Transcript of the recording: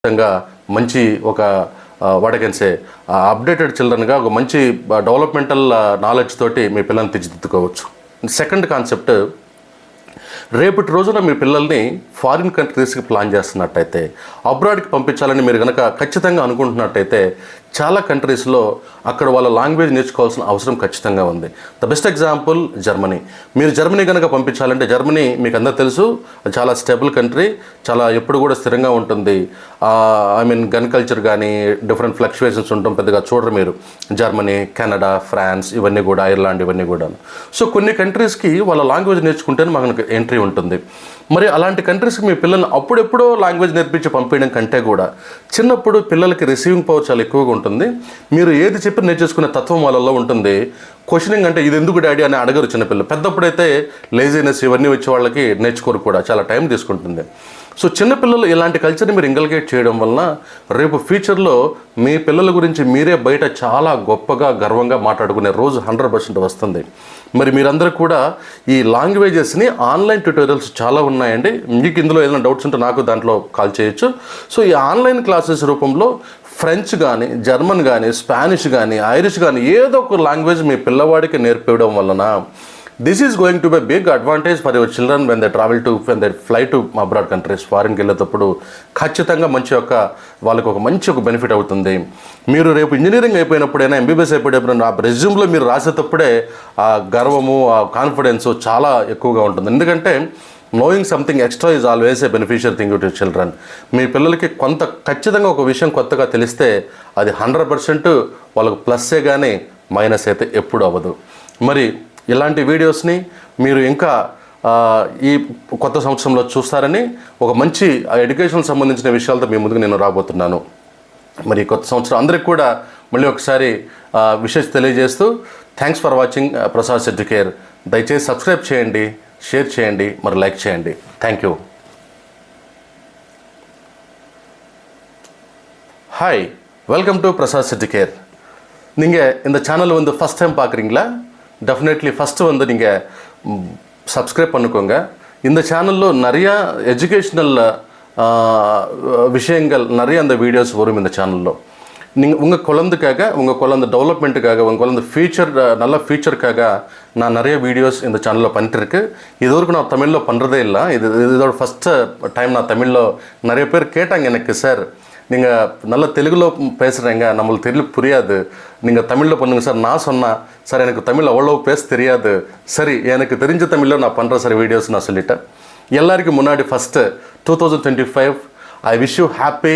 ఖచ్చితంగా మంచి ఒక what I can say updated చిల్డ్రన్గా ఒక మంచి డెవలప్మెంటల్ నాలెడ్జ్ తోటి మీ పిల్లల్ని తీర్చిదిద్దుకోవచ్చు. సెకండ్ కాన్సెప్ట్, రేపటి రోజున మీ పిల్లల్ని ఫారిన్ కంట్రీస్కి ప్లాన్ చేస్తున్నట్టయితే, అబ్రాడ్కి పంపించాలని మీరు కనుక ఖచ్చితంగా అనుకుంటున్నట్టయితే, చాలా కంట్రీస్లో అక్కడ వాళ్ళ లాంగ్వేజ్ నేర్చుకోవాల్సిన అవసరం ఖచ్చితంగా ఉంది. The best example Germany. మీరు జర్మనీ కనుక పంపించాలంటే, జర్మనీ మీకు అందరూ తెలుసు చాలా స్టేబుల్ కంట్రీ, చాలా ఎప్పుడు కూడా స్థిరంగా ఉంటుంది. ఐ మీన్ గన్ కల్చర్ కానీ డిఫరెంట్ ఫ్లక్చువేషన్స్ ఉండటం పెద్దగా చూడరు మీరు. జర్మనీ, కెనడా, ఫ్రాన్స్ ఇవన్నీ కూడా, ఐర్లాండ్ ఇవన్నీ కూడా. సో కొన్ని కంట్రీస్కి వాళ్ళ లాంగ్వేజ్ నేర్చుకుంటేనే మనకు ఎంట్రీ ఉంటుంది. మరి అలాంటి కంట్రీస్కి మీ పిల్లల్ని అప్పుడెప్పుడో లాంగ్వేజ్ నేర్పించి పంపించడం కంటే కూడా చిన్నప్పుడు పిల్లలకి రిసీవింగ్ పవర్ చాలా ఎక్కువగా ఉంటుంది. మీరు ఏది చెప్పి నేర్చేసుకునే తత్వం వాళ్ళలో ఉంటుంది. క్వశ్చనింగ్ అంటే ఇది ఎందుకు డాడీ అని అడగరు చిన్నపిల్లలు. పెద్దప్పుడైతే లేజినెస్ ఇవన్నీ వచ్చే వాళ్ళకి నేర్చుకోరు కూడా, చాలా టైం తీసుకుంటుంది. సో చిన్నపిల్లలు ఇలాంటి కల్చర్ని మీరు ఇంకల్కేట్ చేయడం వలన రేపు ఫ్యూచర్లో మీ పిల్లల గురించి మీరే బయట చాలా గొప్పగా గర్వంగా మాట్లాడుకునే రోజు 100% వస్తుంది. మరి మీరందరూ కూడా ఈ లాంగ్వేజెస్ని ఆన్లైన్ ట్యూటోరియల్స్ చాలా ఉన్నాయండి. మీకు ఇందులో ఏదైనా డౌట్స్ ఉంటే నాకు దాంట్లో కాల్ చేయొచ్చు. సో ఈ ఆన్లైన్ క్లాసెస్ రూపంలో ఫ్రెంచ్ కానీ, జర్మన్ కానీ, స్పానిష్ కానీ, ఐరిష్ కానీ ఏదో ఒక లాంగ్వేజ్ మీ పిల్లవాడికి నేర్పించడం వలన this is going to be big advantage for your children when they fly to abroad countries. ఫారిన్కి వెళ్ళేటప్పుడు ఖచ్చితంగా వాళ్ళకి ఒక మంచి బెనిఫిట్ అవుతుంది. మీరు రేపు ఇంజనీరింగ్ అయిపోయినప్పుడైనా, ఎంబీబీఎస్ అయిపోయినప్పుడు ఆ రెజ్యూమ్లో మీరు రాసేటప్పుడే ఆ గర్వము, ఆ కాన్ఫిడెన్స్ చాలా ఎక్కువగా ఉంటుంది. ఎందుకంటే knowing something extra is always a beneficial thing to children. మీ పిల్లలకి ఖచ్చితంగా ఒక విషయం కొత్తగా తెలిస్తే అది 100% వాళ్ళకు ప్లస్సే కానీ మైనస్ అయితే ఎప్పుడు అవ్వదు. మరి ఇలాంటి వీడియోస్ని మీరు ఇంకా ఈ కొత్త సంవత్సరంలో చూస్తారని, ఒక మంచి ఎడ్యుకేషన్ సంబంధించిన విషయాలతో మీ ముందుకు నేను రాబోతున్నాను. మరి కొత్త సంవత్సరం అందరికి కూడా మళ్ళీ ఒకసారి విషెస్ తెలియజేస్తూ, thanks for watching Prasad Educare. దయచేసి సబ్స్క్రైబ్ చేయండి, షేర్ చేయండి, మరి లైక్ చేయండి. Thank you. Hi, welcome to Prasad Educare. நீங்கள் இந்த சேனல் ஃபஸ்ட் டைம் பார்க்குறீங்களா? டெஃபினெட்லி ஃபஸ்ட்டு நீங்கள் சப்ஸ்கிரைப் பண்ணிக்கோங்க. இந்த சேனலில் நிறையா எஜுகேஷ்னல் விஷயங்கள் நிறைய அந்த வீடியோஸ் வரும். இந்த சேனலில் நீங்கள் உங்கள் குழந்தைக்காக, உங்கள் குழந்தை டெவலப்மெண்ட்டுக்காக, உங்கள் குழந்தை நல்ல ஃபியூச்சருக்காக நான் நிறைய வீடியோஸ் இந்த சேனலில் பண்ணிட்டுருக்கு. இது வரைக்கும் நான் தமிழில் பண்ணுறதே இல்லை. இதோட ஃபஸ்ட்டு டைம் நான் தமிழில். நிறைய பேர் கேட்டாங்க எனக்கு, சார் நீங்கள் நல்ல தெலுங்குல பேசுகிறீங்க, நம்மளுக்கு தெலுங்கு புரியாது, நீங்கள் தமிழில் பண்ணுங்கள் சார். நான் சொன்னேன், சார் எனக்கு தமிழ் அவ்வளோ பேச தெரியாது. சரி, எனக்கு தெரிஞ்ச தமிழில் நான் பண்ணுறேன் சார் வீடியோஸ் நான் சொல்லிட்டேன். எல்லாருக்கும் முன்னாடி first 2025 I wish you happy